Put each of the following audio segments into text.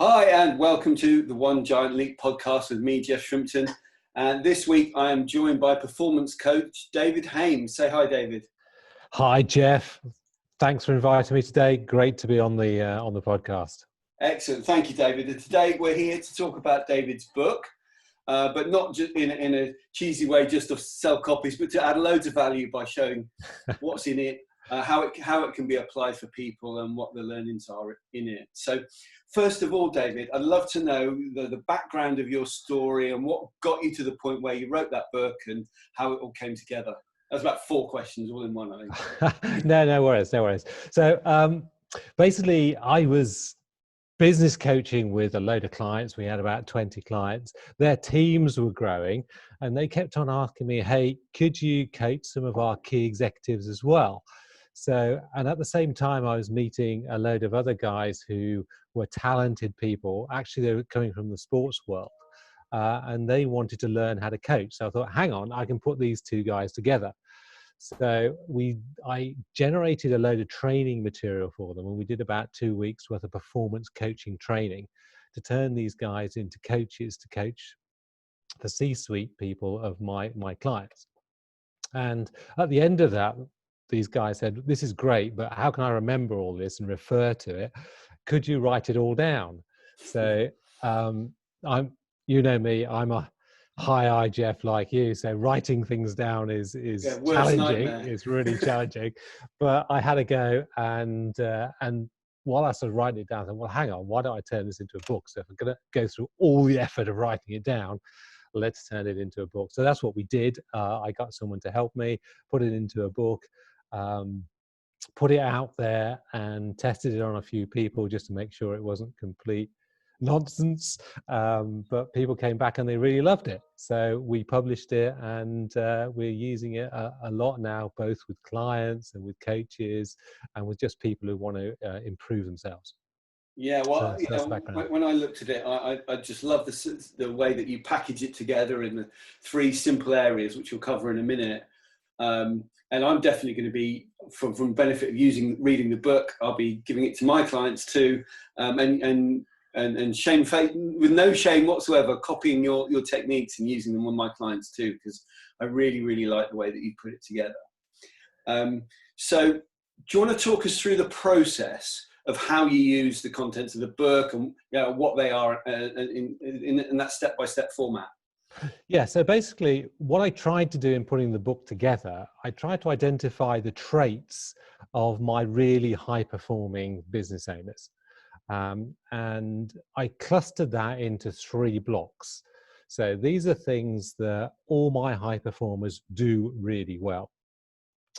Hi, and welcome to the One Giant Leap podcast with me, Jeff Shrimpton. And this week I am joined by performance coach David Haimes. Say hi, David. Hi, Jeff. Thanks for inviting me today. Great to be on the podcast. Excellent. Thank you, David. And today we're here to talk about David's book, but not just in a cheesy way, just to sell copies, but to add loads of value by showing what's in it, how it can be applied for people and what the learnings are in it. So first of all, David, I'd love to know the background of your story and what got you to the point where you wrote that book and how it all came together. That's about 4 questions all in one, I think. No worries. So basically, I was business coaching with a load of clients. We had about 20 clients. Their teams were growing and they kept on asking me, hey, could you coach some of our key executives as well? So, and at the same time, I was meeting a load of other guys who were talented people. Actually, they were coming from the sports world, and they wanted to learn how to coach. So I thought, hang on, I can put these two guys together. So I generated a load of training material for them, and we did about 2 weeks worth of performance coaching training to turn these guys into coaches to coach the C-suite people of my clients. And at the end of that, these guys said, this is great, but how can I remember all this and refer to it? Could you write it all down? So you know me, I'm a high I, Jeff, like you. So writing things down is challenging. Nightmare. It's really challenging. But I had a go, and while I started writing it down, I thought, well, hang on, why don't I turn this into a book? So if I'm going to go through all the effort of writing it down, let's turn it into a book. So that's what we did. I got someone to help me put it into a book, put it out there, and tested it on a few people just to make sure it wasn't complete nonsense. But people came back and they really loved it. So we published it, and we're using it a lot now, both with clients and with coaches and with just people who want to improve themselves. Yeah, well, so when I looked at it, I just love the way that you package it together in the 3 simple areas, which we'll cover in a minute. And I'm definitely going to be, from benefit of reading the book, I'll be giving it to my clients too, and with no shame whatsoever, copying your techniques and using them on my clients too, because I really, really like the way that you put it together. So do you want to talk us through the process of how you use the contents of the book and what they are in that step-by-step format? Yeah, so basically what I tried to do in putting the book together, I tried to identify the traits of my really high-performing business owners. And I clustered that into 3 blocks. So these are things that all my high performers do really well.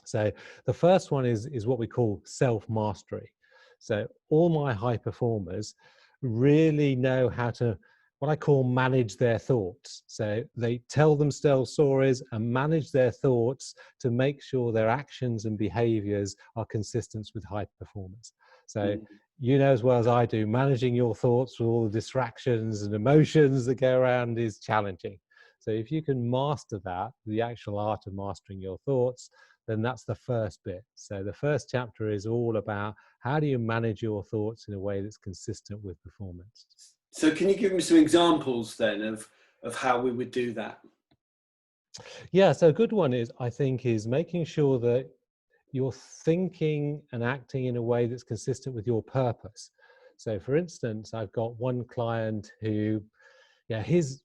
So the first one is what we call self-mastery. So all my high performers really know how to, what I call, manage their thoughts. So they tell themselves stories and manage their thoughts to make sure their actions and behaviors are consistent with high performance. So you know as well as I do, managing your thoughts with all the distractions and emotions that go around is challenging. So if you can master that, the actual art of mastering your thoughts, then that's the first bit. So the first chapter is all about how do you manage your thoughts in a way that's consistent with performance. So can you give me some examples then of how we would do that? Yeah, so a good one is making sure that you're thinking and acting in a way that's consistent with your purpose. So for instance, I've got one client who, his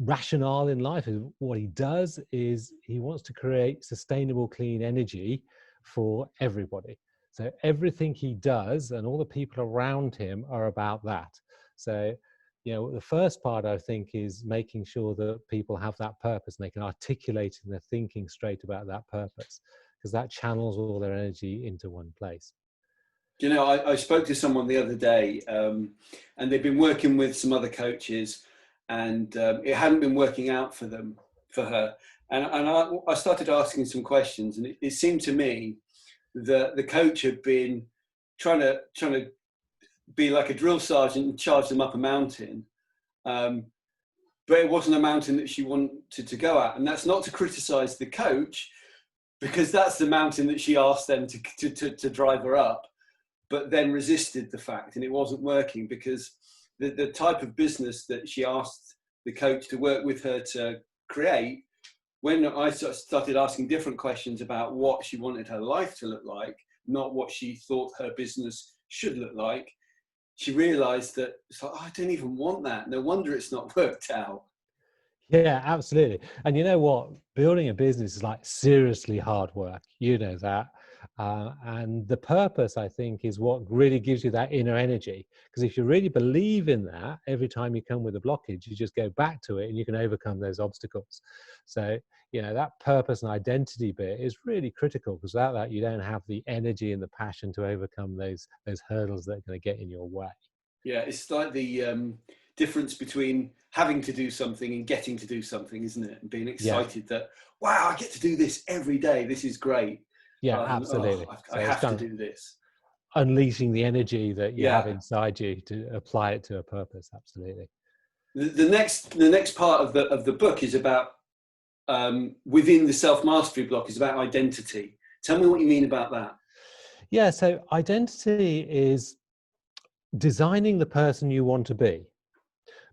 rationale in life is, what he does is he wants to create sustainable clean energy for everybody. So everything he does and all the people around him are about that. So the first part, I think, is making sure that people have that purpose and they can articulate and they're thinking straight about that purpose, because that channels all their energy into one place. I spoke to someone the other day, and they've been working with some other coaches, and it hadn't been working out for her. And I started asking some questions, and it seemed to me that the coach had been trying to be like a drill sergeant and charge them up a mountain. But it wasn't a mountain that she wanted to go at. And that's not to criticize the coach, because that's the mountain that she asked them to drive her up, but then resisted the fact, and it wasn't working because the type of business that she asked the coach to work with her to create, when I started asking different questions about what she wanted her life to look like, not what she thought her business should look like, she realized that it's like, oh, I don't even want that. No wonder it's not worked out. Yeah, absolutely. And you know what? Building a business is like seriously hard work. You know that. And the purpose, I think, is what really gives you that inner energy. Because if you really believe in that, every time you come with a blockage, you just go back to it and you can overcome those obstacles. So, you know, that purpose and identity bit is really critical, because without that, you don't have the energy and the passion to overcome those hurdles that are going to get in your way. Yeah, it's like the difference between having to do something and getting to do something, isn't it? And being Yeah. excited that, wow, I get to do this every day. This is great. Yeah, Rather than, absolutely. oh, I So it's have to kind of do this. unleashing the energy that you have Yeah. inside you to apply it to a purpose. Absolutely. The next part of the book is about within the self-mastery block is about identity. Tell me what you mean about that. Yeah. So identity is designing the person you want to be,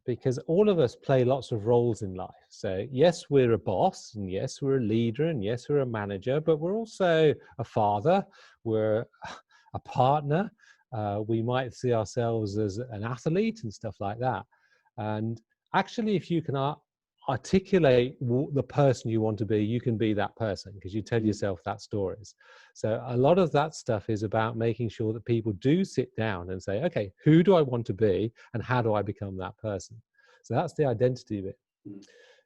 because all of us play lots of roles in life. So yes, we're a boss, and yes, we're a leader, and yes, we're a manager, but we're also a father, we're a partner. We might see ourselves as an athlete and stuff like that. And actually, if you can articulate the person you want to be, you can be that person, because you tell yourself that stories. So a lot of that stuff is about making sure that people do sit down and say, okay, who do I want to be and how do I become that person? So that's the identity bit.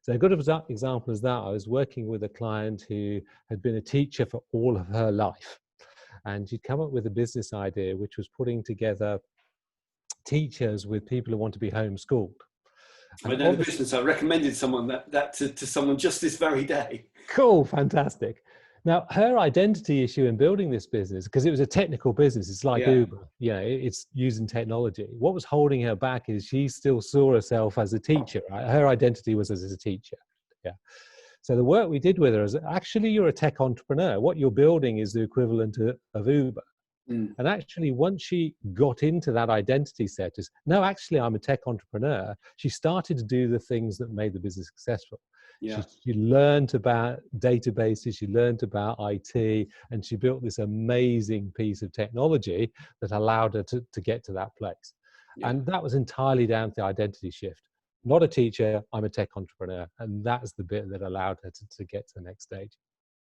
So a good example is that I was working with a client who had been a teacher for all of her life, and she'd come up with a business idea which was putting together teachers with people who want to be homeschooled. And I know the business. I recommended someone that to someone just this very day. Cool, fantastic. Now, her identity issue in building this business, because it was a technical business, it's like Uber, you know, it's using technology. What was holding her back is she still saw herself as a teacher, right? Her identity was as a teacher. Yeah. So the work we did with her is, actually, you're a tech entrepreneur. What you're building is the equivalent of Uber. And actually, once she got into that identity set, is, no, actually, I'm a tech entrepreneur, she started to do the things that made the business successful. Yeah. She learned about databases, she learned about IT, and she built this amazing piece of technology that allowed her to get to that place. Yeah. And that was entirely down to the identity shift. Not a teacher, I'm a tech entrepreneur. And that's the bit that allowed her to get to the next stage.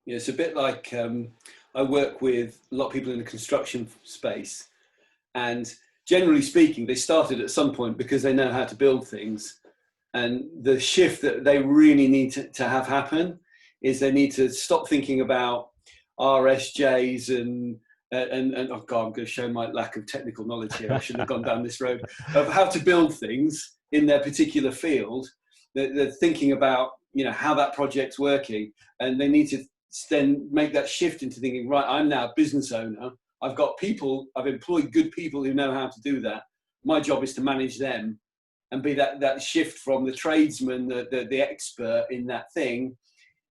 Yeah, it's a bit like I work with a lot of people in the construction space, and generally speaking, they started at some point because they know how to build things. And the shift that they really need to have happen is they need to stop thinking about RSJs and oh God, I'm going to show my lack of technical knowledge here. I shouldn't have gone down this road of how to build things in their particular field. They're thinking about, you know, how that project's working, and they need to then make that shift into thinking, right, I'm now a business owner. I've got people, I've employed good people who know how to do that. My job is to manage them and be that shift from the tradesman, the expert in that thing.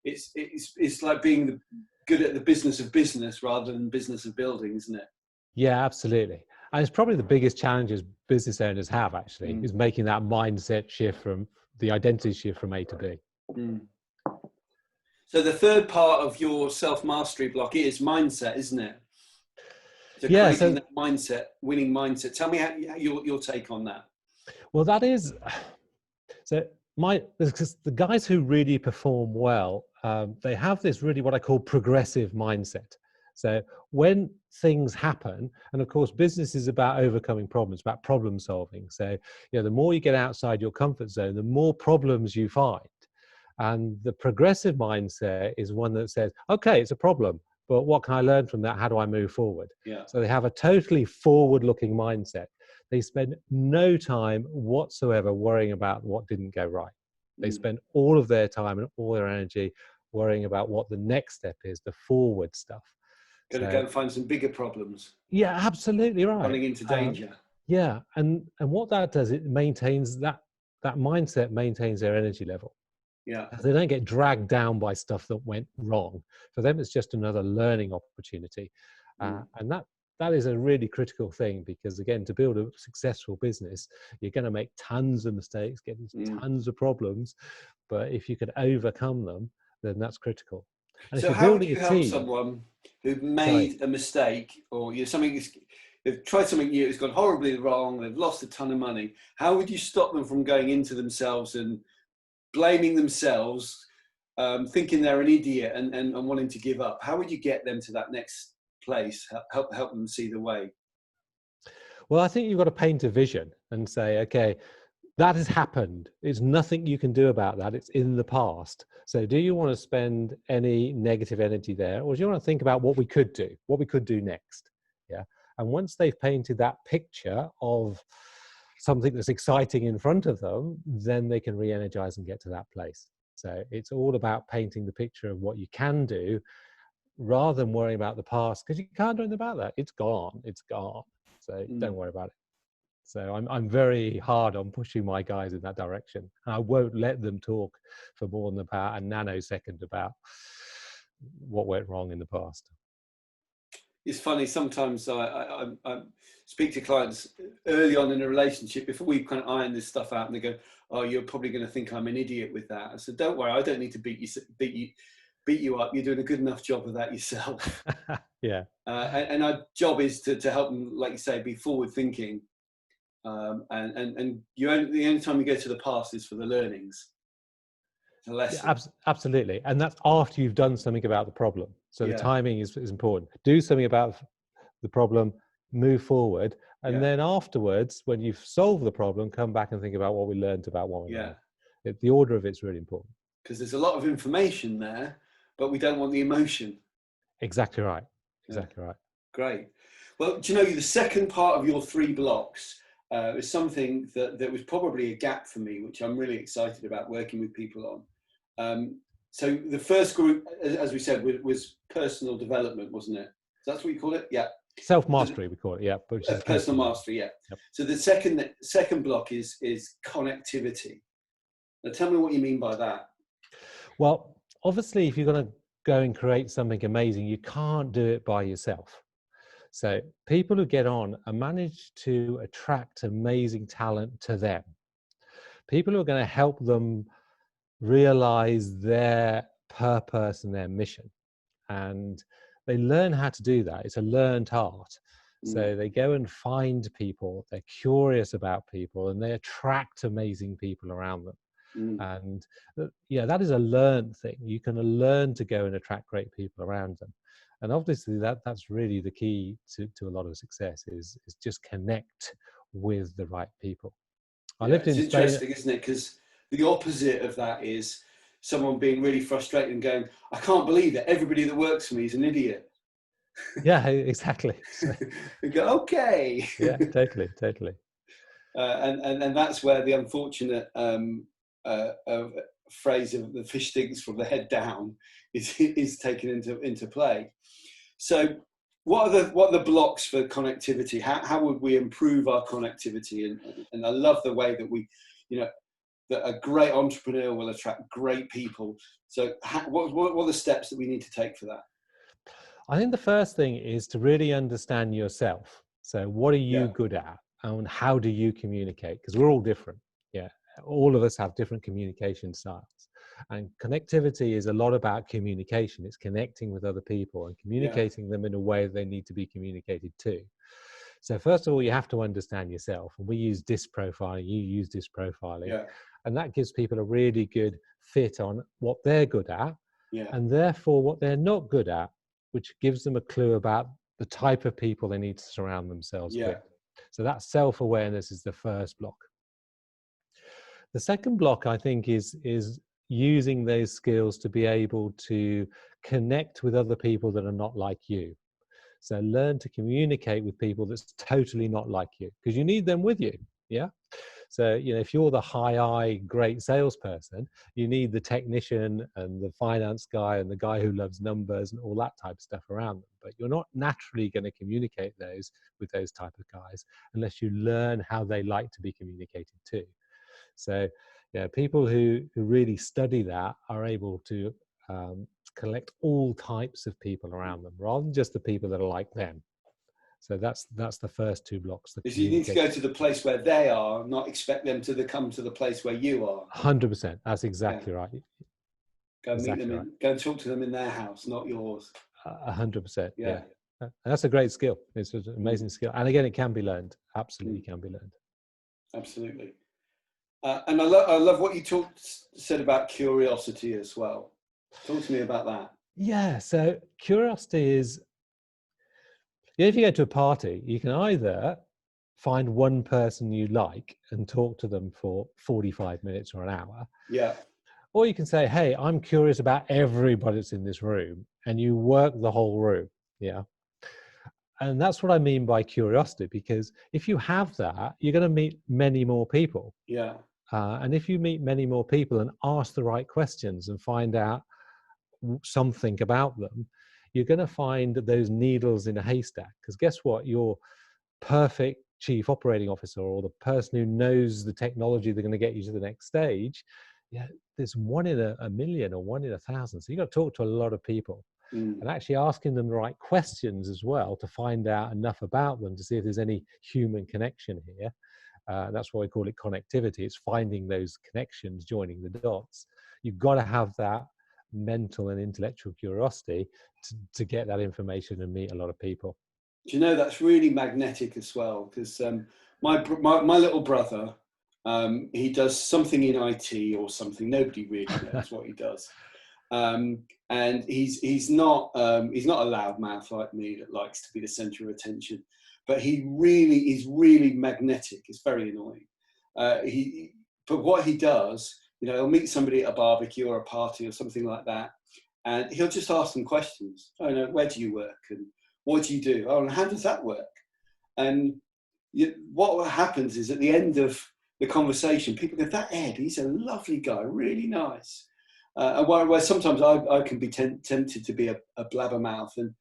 It's like being good at the business of business rather than business of building, isn't it? Yeah, absolutely. And it's probably the biggest challenges business owners have, actually, is making that mindset shift from the identity shift from A to B. So the third part of your self-mastery block is mindset, isn't it? So yeah, creating that mindset, winning mindset. Tell me how your take on that. Well, that is, so the guys who really perform well, they have this really what I call progressive mindset. So when things happen, and of course, business is about overcoming problems, about problem solving. So, you know, the more you get outside your comfort zone, the more problems you find. And the progressive mindset is one that says, okay, it's a problem, but what can I learn from that? How do I move forward? Yeah. So they have a totally forward-looking mindset. They spend no time whatsoever worrying about what didn't go right. They spend all of their time and all their energy worrying about what the next step is, the forward stuff. Got to go and find some bigger problems. Yeah, absolutely right. Running into danger. Yeah, and what that does, it maintains that mindset maintains their energy level. Yeah. They don't get dragged down by stuff that went wrong. For them, it's just another learning opportunity. And that is a really critical thing, because again, to build a successful business, you're going to make tons of mistakes, get into tons of problems, but if you can overcome them, then that's critical. And if So you're how would building a you help team, someone who sorry, made a mistake, or they've tried something new, it's gone horribly wrong, they've lost a ton of money? How would you stop them from going into themselves and blaming themselves, thinking they're an idiot, and wanting to give up? How would you get them to that next place? Help them see the way. well, I think you've got to paint a vision and say, okay, that has happened. There's nothing you can do about that. It's in the past. So do you want to spend any negative energy there, or do you want to think about what we could do next? Yeah. And once they've painted that picture of something that's exciting in front of them, then they can re-energize and get to that place. So it's all about painting the picture of what you can do, rather than worrying about the past, because you can't do anything about that. It's gone. It's gone. So don't worry about it. So I'm very hard on pushing my guys in that direction. I won't let them talk for more than about a nanosecond about what went wrong in the past. It's funny, sometimes I speak to clients early on in a relationship before we kind of iron this stuff out, and they go, "Oh, you're probably going to think I'm an idiot with that." I said, "Don't worry, I don't need to beat you up. You're doing a good enough job of that yourself." Yeah. And our job is to help them, like you say, be forward thinking. And the only time you go to the past is for the learnings, the lesson. Yeah, absolutely. And that's after you've done something about the problem. So the Yeah, timing is important. Do something about the problem, move forward. And yeah, then afterwards, when you've solved the problem, come back and think about what we learned about one yeah. another. The order of it's really important. Because there's a lot of information there, but we don't want the emotion. Exactly right. Yeah, Exactly right. great. Well, do you know, the second part of your 3 blocks is something that was probably a gap for me, which I'm really excited about working with people on. So the first group, as we said, was personal development, wasn't it? So that's what you call it? Yeah. Self-mastery, we call it, yeah. Which is Personal mastery, yeah. Yep. So the second block is connectivity. Now tell me what you mean by that. Well, obviously, if you're going to go and create something amazing, you can't do it by yourself. So people who get on and manage to attract amazing talent to them. People who are going to help them realize their purpose and their mission. And they learn how to do that. It's a learned art. So they go and find people, they're curious about people, and they attract amazing people around them. And yeah, that is a learned thing. You can learn to go and attract great people around them. And obviously that's really the key to a lot of success is just connect with the right people. I Yeah, lived it's in Spain. interesting, isn't it? Because the opposite of that is someone being really frustrated and going, "I can't believe that everybody that works for me is an idiot." Yeah, exactly. So, We go, "Okay." yeah, totally. And that's where the unfortunate phrase of "the fish stinks from the head down" is taken into play. So, what are the blocks for connectivity? How would we improve our connectivity? And I love the way that that a great entrepreneur will attract great people. So, what are the steps that we need to take for that? I think the first thing is to really understand yourself. So what are you Yeah, good at and how do you communicate? Because we're all different. Yeah. All of us have different communication styles. And connectivity is a lot about communication. It's connecting with other people and yeah, communicating them in a way they need to be communicated to. So first of all, you have to understand yourself. And we use disc profiling, you use disc profiling. yeah, And that gives people a really good fit on what they're good at yeah, and therefore what they're not good at, which gives them a clue about the type of people they need to surround themselves yeah, with. So that self-awareness is the first block. The second block, I think, is using those skills to be able to connect with other people that are not like you. So learn to communicate with people that's totally not like you, because you need them with you. Yeah. So, if you're the high great salesperson, you need the technician and the finance guy and the guy who loves numbers and all that type of stuff around them. But you're not naturally going to communicate those with those type of guys unless you learn how they like to be communicated to. So, people who really study that are able to collect all types of people around them rather than just the people that are like them. So that's the first two blocks. The Because you need to go to the place where they are, not expect them to come to the place where you are. 100%. That's exactly right. Go meet Exactly them right. go and talk to them in their house, not yours. 100%. Yeah. And that's a great skill. It's an amazing skill. And again, it can be learned. Absolutely can be learned. Absolutely. And I love what you said about curiosity as well. Talk to me about that. Yeah. So curiosity is, if you go to a party, you can either find one person you like and talk to them for 45 minutes or an hour. Yeah. Or you can say, hey, I'm curious about everybody that's in this room, and you work the whole room. Yeah. And that's what I mean by curiosity, because if you have that, you're going to meet many more people. Yeah. And if you meet many more people and ask the right questions and find out something about them, you're going to find those needles in a haystack. Because guess what? Your perfect chief operating officer, or the person who knows the technology they're going to get you to the next stage, yeah, there's one in a million or one in 1,000. So you've got to talk to a lot of people. And actually asking them the right questions as well to find out enough about them to see if there's any human connection here. That's why we call it connectivity. It's finding those connections, joining the dots. You've got to have that mental and intellectual curiosity to get that information and meet a lot of people. Do you know, that's really magnetic as well? Because my little brother, he does something in IT or something. Nobody really knows what he does. And he's not a loudmouth like me that likes to be the center of attention, but he really is really magnetic. It's very annoying. But what he does, he'll meet somebody at a barbecue or a party or something like that, and he'll just ask them questions. Oh no, where do you work? And what do you do? Oh, and how does that work? And what happens is at the end of the conversation, people go, that Ed, he's a lovely guy, really nice. And where sometimes I can be tempted to be a blabbermouth, and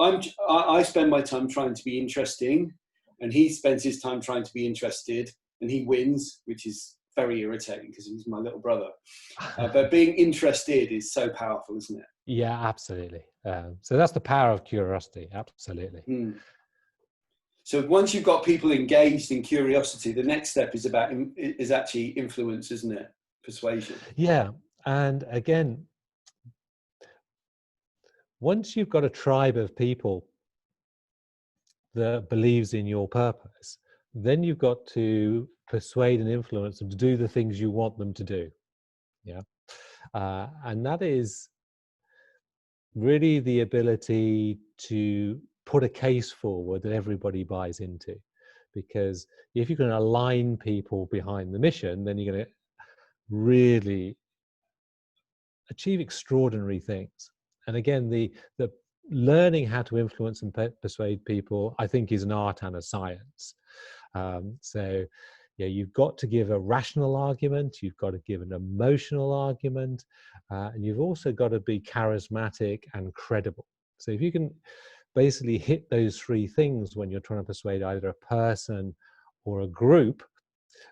I spend my time trying to be interesting, and he spends his time trying to be interested, and he wins, which is very irritating because he's my little brother. But being interested is so powerful, isn't it? Yeah, absolutely. So that's the power of curiosity. Absolutely. So once you've got people engaged in curiosity, the next step is actually influence, isn't it? Persuasion. Yeah. And again, once you've got a tribe of people that believes in your purpose, then you've got to persuade and influence them to do the things you want them to do. Yeah. And that is really the ability to put a case forward that everybody buys into. Because if you can align people behind the mission, then you're going to really achieve extraordinary things. And again, the learning how to influence and persuade people, I think, is an art and a science. So yeah, you've got to give a rational argument, you've got to give an emotional argument, and you've also got to be charismatic and credible. So if you can basically hit those three things when you're trying to persuade either a person or a group,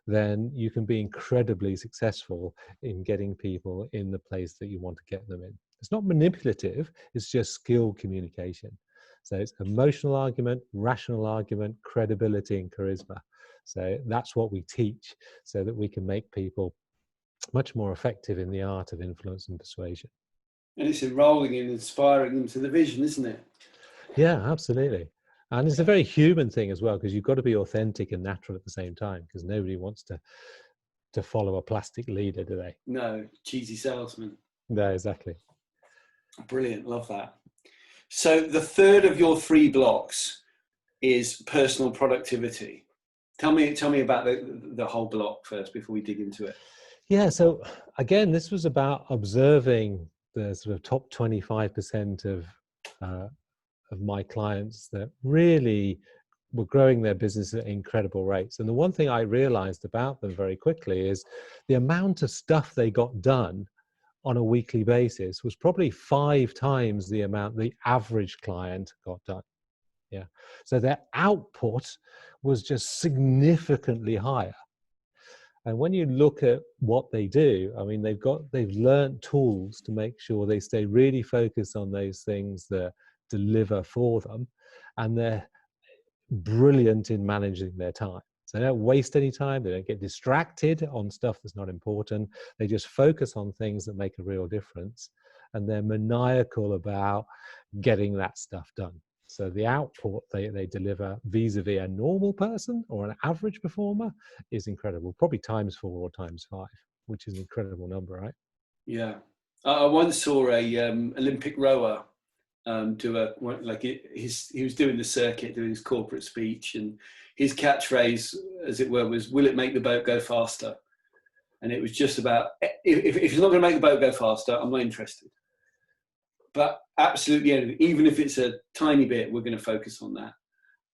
then you can be incredibly successful in getting people in the place that you want to get them in. It's not manipulative, it's just skilled communication. So it's emotional argument, rational argument, credibility, and charisma. So that's what we teach so that we can make people much more effective in the art of influence and persuasion. And it's enrolling and inspiring them to the vision, isn't it? Yeah, absolutely. And it's a very human thing as well, because you've got to be authentic and natural at the same time, because nobody wants to follow a plastic leader, do they? No, cheesy salesman. No, exactly. Brilliant, love that. So the third of your 3 blocks is personal productivity. Tell me about the whole block first before we dig into it. Yeah, so again, this was about observing the sort of top 25% of my clients that really were growing their business at incredible rates. And the one thing I realized about them very quickly is the amount of stuff they got done on a weekly basis was probably 5 times the amount the average client got done. Yeah. So their output was just significantly higher. And when you look at what they do, I mean, they've learned tools to make sure they stay really focused on those things that deliver for them. And they're brilliant in managing their time. So they don't waste any time. They don't get distracted on stuff that's not important. They just focus on things that make a real difference. And they're maniacal about getting that stuff done. So the output they deliver vis-a-vis a normal person or an average performer is incredible, probably times 4 or times 5, which is an incredible number, right? Yeah. I once saw a Olympic rower do he was doing the circuit, doing his corporate speech, and his catchphrase, as it were, was, "Will it make the boat go faster?" And it was just about, if it's not going to make the boat go faster, I'm not interested. But absolutely, even if it's a tiny bit, we're going to focus on that.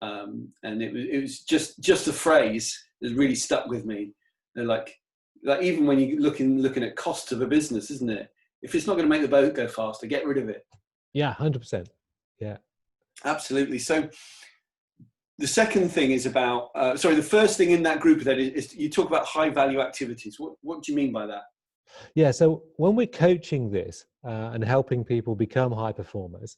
And it was just a phrase that really stuck with me. They're like even when you're looking at costs of a business, isn't it? If it's not going to make the boat go faster, get rid of it. Yeah, 100%. Yeah, absolutely. So the second thing is about, the first thing in that group that is you talk about high value activities. What do you mean by that? Yeah, so when we're coaching this and helping people become high performers,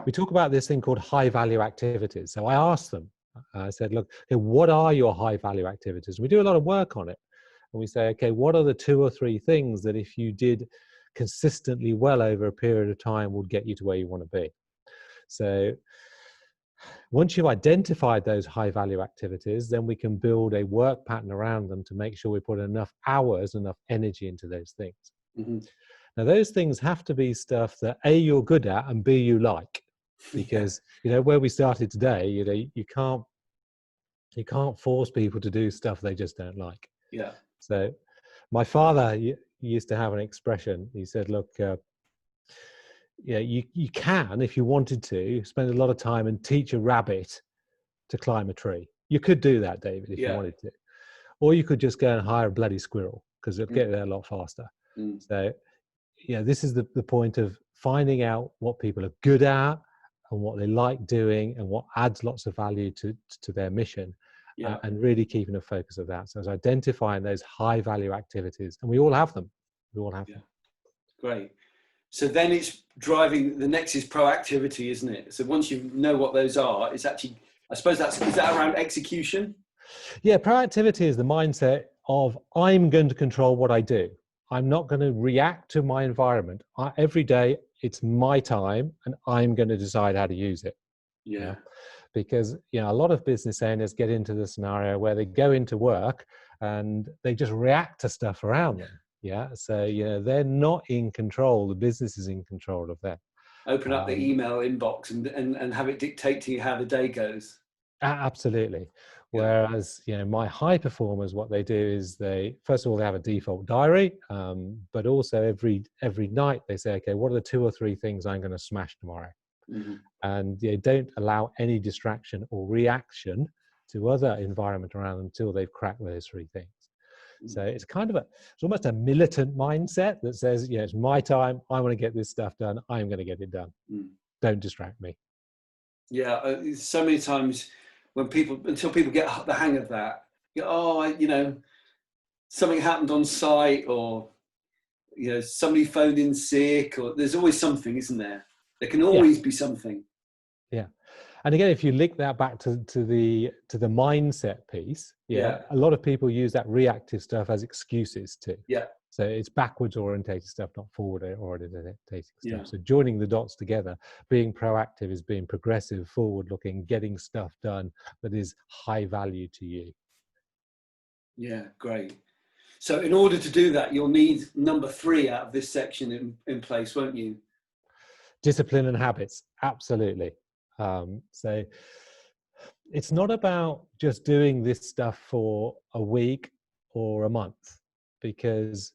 we talk about this thing called high value activities. So I asked them, I said, look, okay, what are your high value activities? We do a lot of work on it. And we say, okay, what are the 2 or 3 things that if you did consistently well over a period of time would get you to where you want to be? So once you've identified those high value activities, then we can build a work pattern around them to make sure we put enough hours, enough energy into those things. Mm-hmm. Now, those things have to be stuff that A, you're good at, and B, you like. Because, where we started today, you can't force people to do stuff they just don't like. Yeah. So my father used to have an expression. He said, look, you can, if you wanted to, spend a lot of time and teach a rabbit to climb a tree. You could do that, David, if you wanted to. Or you could just go and hire a bloody squirrel, because it'll get there a lot faster. So, this is the point of finding out what people are good at and what they like doing and what adds lots of value to their mission. And really keeping a focus of that. So it's identifying those high value activities, and we all have them. Them. Great. So then it's driving, the next is proactivity, isn't it? So once you know what those are, it's actually, I suppose is that around execution? Yeah, proactivity is the mindset of, I'm going to control what I do. I'm not going to react to my environment. Every day, it's my time, and I'm going to decide how to use it. Yeah. Because, a lot of business owners get into the scenario where they go into work and they just react to stuff around them. Yeah. So, they're not in control. The business is in control of them. Open up the email inbox and have it dictate to you how the day goes. Absolutely. Whereas, my high performers, what they do is first of all, they have a default diary, but also every night they say, okay, what are the 2 or 3 things I'm going to smash tomorrow? Mm-hmm. And they don't allow any distraction or reaction to other environment around them until they've cracked those 3 things. So it's kind of it's almost a militant mindset that says, it's my time. I want to get this stuff done. I'm going to get it done. Don't distract me. Yeah. So many times until people get the hang of that, something happened on site, or, somebody phoned in sick, or there's always something, isn't there? There can always be something. Yeah. And again, if you link that back to the mindset piece, a lot of people use that reactive stuff as excuses too. Yeah. So it's backwards orientated stuff, not forward orientated stuff. So joining the dots together, being proactive is being progressive, forward looking, getting stuff done that is high value to you. Yeah, great. So in order to do that, you'll need number 3 out of this section in place, won't you? Discipline and habits. Absolutely. So it's not about just doing this stuff for a week or a month, because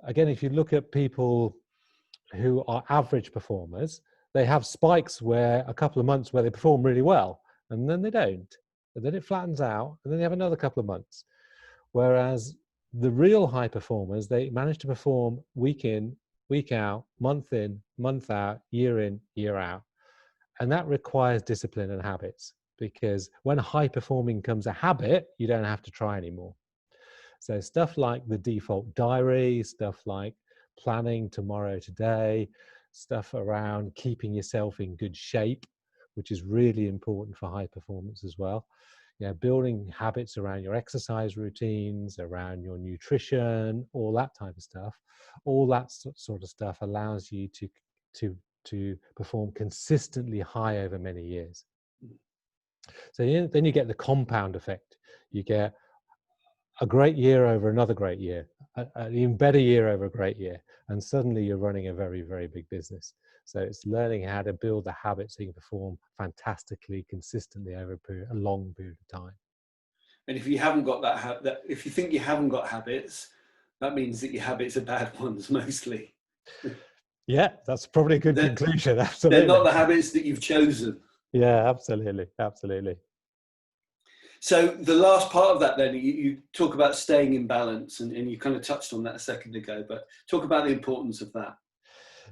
again, if you look at people who are average performers, they have spikes where a couple of months where they perform really well, and then they don't, and then it flattens out, and then they have another couple of months. Whereas the real high performers, they manage to perform week in, week out, month in, month out, year in, year out. And that requires discipline and habits, because when high performing becomes a habit, you don't have to try anymore. So stuff like the default diary, stuff like planning tomorrow, today, stuff around keeping yourself in good shape, which is really important for high performance as well. Building habits around your exercise routines, around your nutrition, all that type of stuff. All that sort of stuff allows you to perform consistently high over many years. So then you get the compound effect. You get a great year over another great year, an even better year over a great year, and suddenly you're running a very, very big business. So it's learning how to build the habits so you can perform fantastically, consistently over a long period of time. And if you haven't got that if you think you haven't got habits, that means that your habits are bad ones mostly. Yeah, that's probably a good conclusion. Absolutely. They're not the habits that you've chosen. Yeah, absolutely, absolutely. So the last part of that, then, you talk about staying in balance, and you kind of touched on that a second ago, but talk about the importance of that.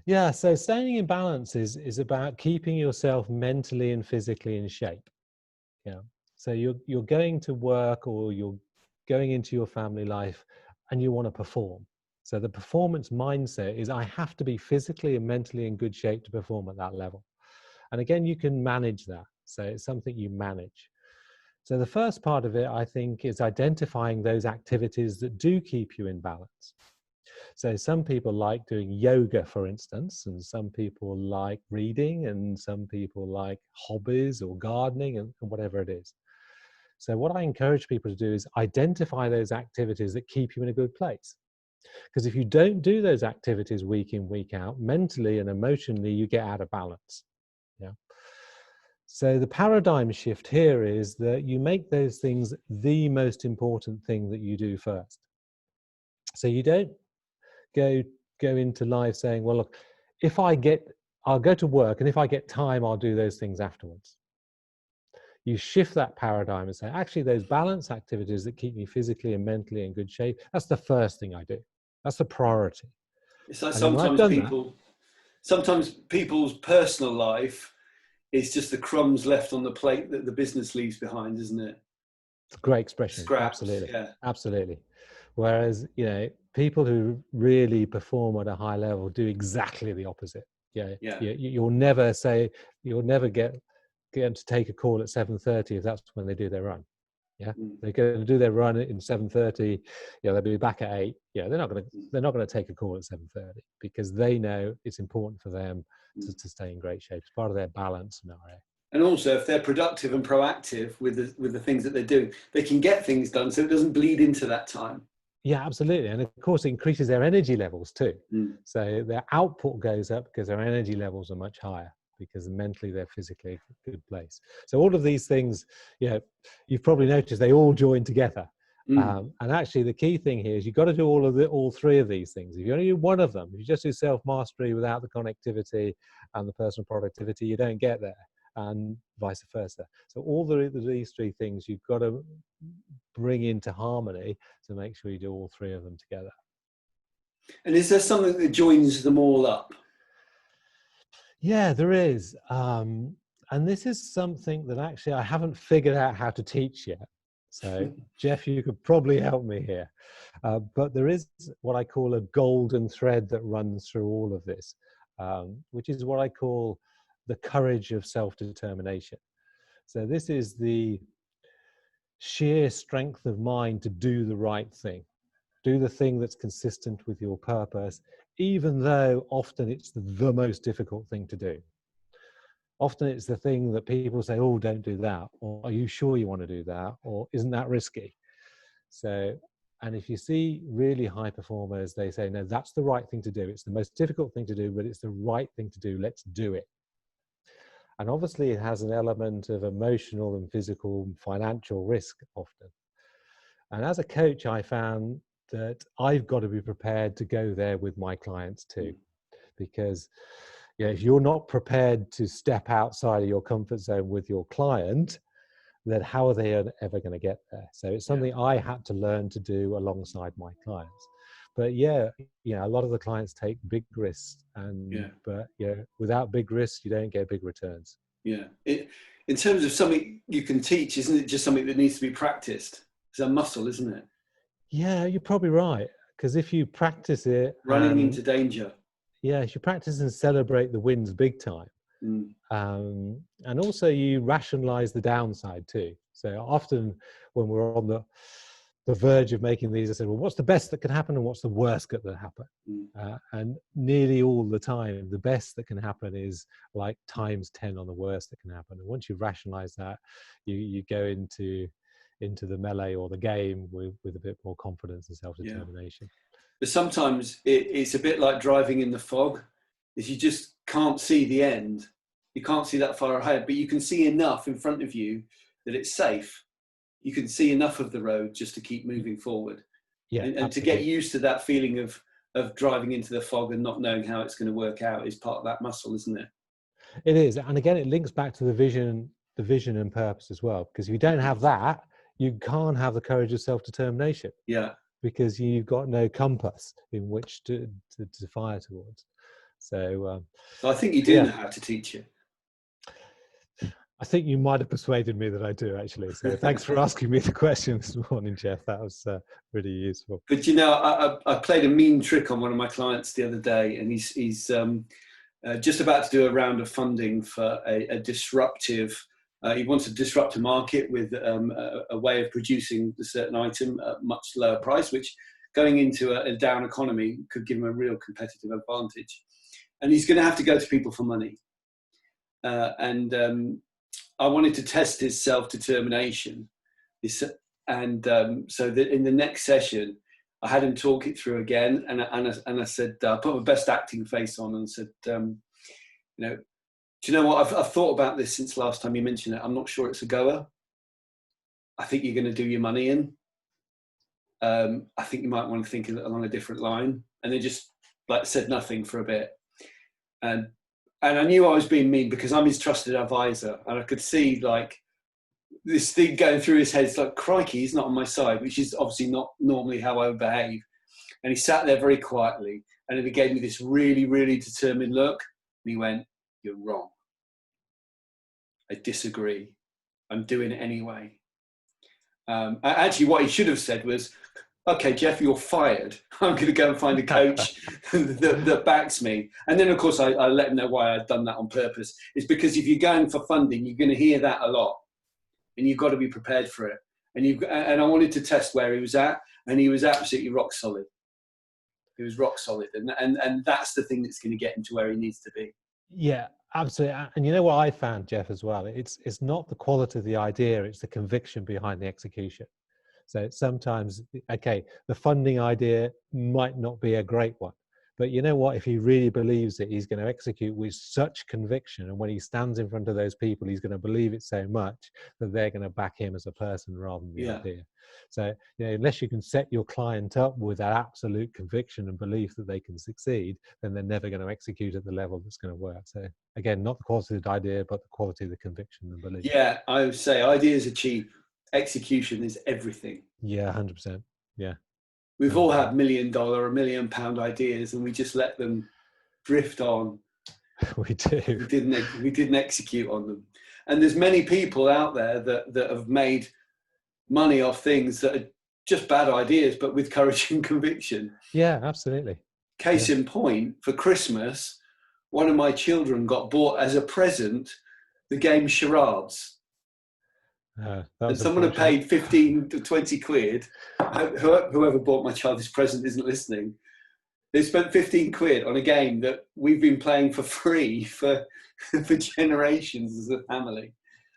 Yeah, so staying in balance is about keeping yourself mentally and physically in shape. Yeah. So you're going to work, or you're going into your family life, and you want to perform. So the performance mindset is, I have to be physically and mentally in good shape to perform at that level. And again, you can manage that. So it's something you manage. So the first part of it, I think, is identifying those activities that do keep you in balance. So some people like doing yoga, for instance, and some people like reading, and some people like hobbies or gardening, and whatever it is. So what I encourage people to do is identify those activities that keep you in a good place. Because if you don't do those activities week in, week out, mentally and emotionally, you get out of balance. Yeah. So the paradigm shift here is that you make those things the most important thing that you do first. So you don't go into life saying, well, look, I'll go to work, and if I get time, I'll do those things afterwards. You shift that paradigm and say, actually, those balance activities that keep me physically and mentally in good shape, that's the first thing I do. That's the priority. It's like sometimes people's personal life is just the crumbs left on the plate that the business leaves behind, isn't it? It's a great expression. Scraps, absolutely. Yeah. Absolutely. Whereas, people who really perform at a high level do exactly the opposite. Yeah. You'll never get to take a call at 7:30 if that's when they do their run. Yeah. They're going to do their run in 7:30. They'll be back at 8. They're not going to take a call at 7:30, because they know it's important for them to stay in great shape. It's part of their balance scenario. And also, if they're productive and proactive with the things that they're doing, they can get things done, so it doesn't bleed into that time. Yeah, absolutely. And of course, it increases their energy levels too. So their output goes up because their energy levels are much higher, because mentally they're physically in a good place. So all of these things, you've probably noticed, they all join together. And actually, the key thing here is you've got to do all three of these things. If you only do one of them, if you just do self-mastery without the connectivity and the personal productivity, you don't get there, and vice versa. So all these three things you've got to bring into harmony to make sure you do all three of them together. And is there something that joins them all up? Yeah, there is. And this is something that actually I haven't figured out how to teach yet. So Jeff, you could probably help me here. But there is what I call a golden thread that runs through all of this, which is what I call the courage of self-determination. So this is the sheer strength of mind to do the right thing. Do the thing that's consistent with your purpose, even though often it's the most difficult thing to do. Often it's the thing that people say, oh, don't do that, or are you sure you want to do that, or isn't that risky? So, and if you see really high performers, they say, no, that's the right thing to do. It's the most difficult thing to do, but it's the right thing to do. Let's do it. And obviously it has an element of emotional and physical and financial risk often. And as a coach, I found that I've got to be prepared to go there with my clients too. Because if you're not prepared to step outside of your comfort zone with your client, then how are they ever going to get there? So it's something I had to learn to do alongside my clients. But a lot of the clients take big risks, but without big risks, you don't get big returns. Yeah. In terms of something you can teach, isn't it just something that needs to be practiced? It's a muscle, isn't it? Yeah, you're probably right. Because if you practice it, running into danger. Yeah, if you practice and celebrate the wins big time, And also you rationalize the downside too. So often when we're on the verge of making these, I said, well, what's the best that can happen and what's the worst that can happen? And nearly all the time, the best that can happen is like times 10 on the worst that can happen. And once you rationalize that, you go into the melee or the game with a bit more confidence and self-determination. But sometimes it's a bit like driving in the fog, is you just can't see the end. You can't see that far ahead, but you can see enough in front of you that it's safe. You can see enough of the road just to keep moving forward. And to get used to that feeling of driving into the fog and not knowing how it's going to work out is part of that muscle, isn't it? It is. And again, it links back to the vision and purpose as well, because if you don't have that, you can't have the courage of self-determination. Yeah. Because you've got no compass in which to fire towards. So I think you do know how to teach it. I think you might have persuaded me that I do, actually. So thanks for asking me the question this morning, Jeff. That was really useful. But I played a mean trick on one of my clients the other day, and he's just about to do a round of funding for a disruptive. He wants to disrupt a market with a way of producing a certain item at a much lower price, which going into a down economy could give him a real competitive advantage. And he's going to have to go to people for money. I wanted to test his self-determination. So that in the next session, I had him talk it through again. And I said, I put my best acting face on and said, do you know what? I've thought about this since last time you mentioned it. I'm not sure it's a goer. I think you're going to do your money in. I think you might want to think along a different line. And they just said nothing for a bit. And I knew I was being mean because I'm his trusted advisor. And I could see this thing going through his head. It's like, crikey, he's not on my side, which is obviously not normally how I would behave. And he sat there very quietly. And then he gave me this really, really determined look. And he went, "You're wrong. I disagree. I'm doing it anyway." Actually, what he should have said was, "Okay, Jeff, you're fired. I'm going to go and find a coach that backs me." And then, of course, I let him know why I'd done that on purpose. It's because if you're going for funding, you're going to hear that a lot. And you've got to be prepared for it. And I wanted to test where he was at. And he was absolutely rock solid. He was rock solid. And that's the thing that's going to get him to where he needs to be. Yeah, absolutely. And you know what I found, Jeff, as well? It's not the quality of the idea, it's the conviction behind the execution. So sometimes, okay, the funding idea might not be a great one, but you know what? If he really believes it, he's going to execute with such conviction. And when he stands in front of those people, he's going to believe it so much that they're going to back him as a person rather than the idea. So, unless you can set your client up with that absolute conviction and belief that they can succeed, then they're never going to execute at the level that's going to work. So again, not the quality of the idea, but the quality of the conviction and belief. Yeah, I would say ideas are cheap. Execution is everything. Yeah, 100%. Yeah. We've all had $1 million or £1 million ideas, and we just let them drift on. We do. We didn't execute on them. And there's many people out there that have made money off things that are just bad ideas, but with courage and conviction. Yeah, absolutely. Case in point, for Christmas, one of my children got bought as a present the game Charades. And someone had paid 15 to 20 quid. Whoever bought my child this present isn't listening. They spent 15 quid on a game that we've been playing for free for generations as a family.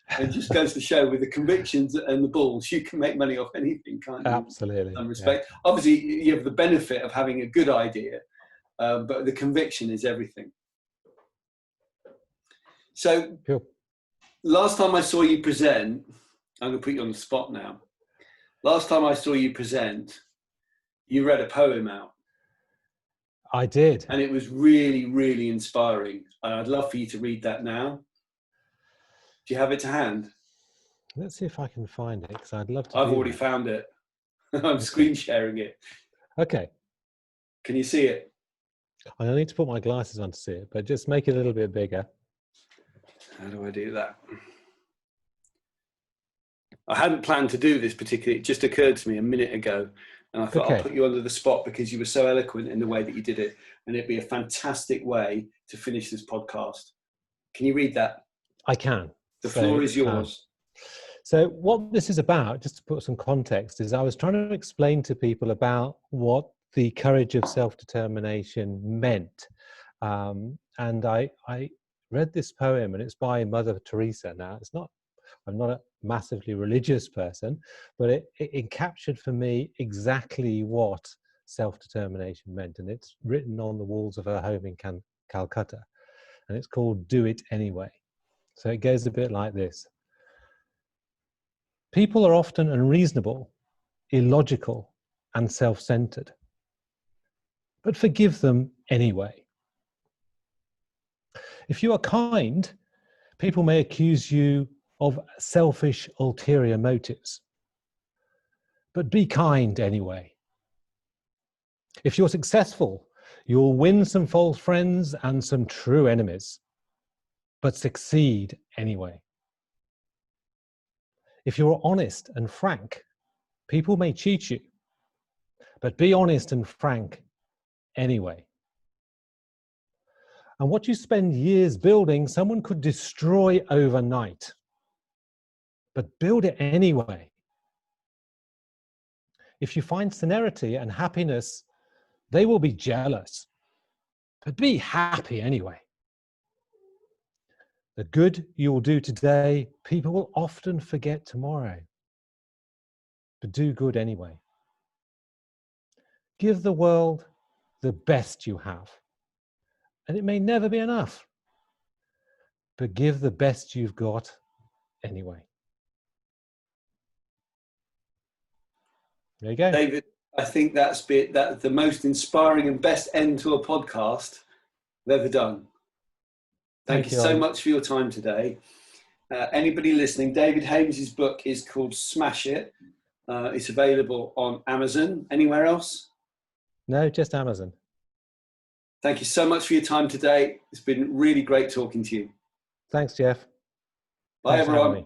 And it just goes to show with the convictions and the balls, you can make money off anything, can't you? Absolutely. In some respect. Yeah. Obviously, you have the benefit of having a good idea, but the conviction is everything. So, cool. Last time I saw you present, I'm going to put you on the spot now. Last time I saw you present, you read a poem out. I did. And it was really, really inspiring. I'd love for you to read that now. Do you have it to hand? Let's see if I can find it, because I'd love to. I've already found it. I'm screen sharing it. Okay. Can you see it? I need to put my glasses on to see it, but just make it a little bit bigger. How do I do that? I hadn't planned to do this particularly. It just occurred to me a minute ago. And I thought, I'll put you under the spot because you were so eloquent in the way that you did it. And it'd be a fantastic way to finish this podcast. Can you read that? I can. The floor is yours. So what this is about, just to put some context, is I was trying to explain to people about what the courage of self-determination meant. And I read this poem, and it's by Mother Teresa. Now, I'm not a massively religious person, but it captured for me exactly what self-determination meant. And it's written on the walls of her home in Calcutta. And it's called Do It Anyway. So it goes a bit like this. People are often unreasonable, illogical, and self-centered. But forgive them anyway. If you are kind, people may accuse you of selfish, ulterior motives. But be kind anyway. If you're successful, you'll win some false friends and some true enemies. But succeed anyway. If you're honest and frank, people may cheat you. But be honest and frank anyway. And what you spend years building, someone could destroy overnight. But build it anyway. If you find serenity and happiness, they will be jealous. But be happy anyway. The good you will do today, people will often forget tomorrow. But do good anyway. Give the world the best you have. And it may never be enough. But give the best you've got anyway. There you go. David, I think that's the most inspiring and best end to a podcast I've ever done. Thank you so much for your time today. Anybody listening, David Haimes' book is called Smash It. It's available on Amazon. Anywhere else? No, just Amazon. Thank you so much for your time today. It's been really great talking to you. Thanks, Jeff. Bye, everyone.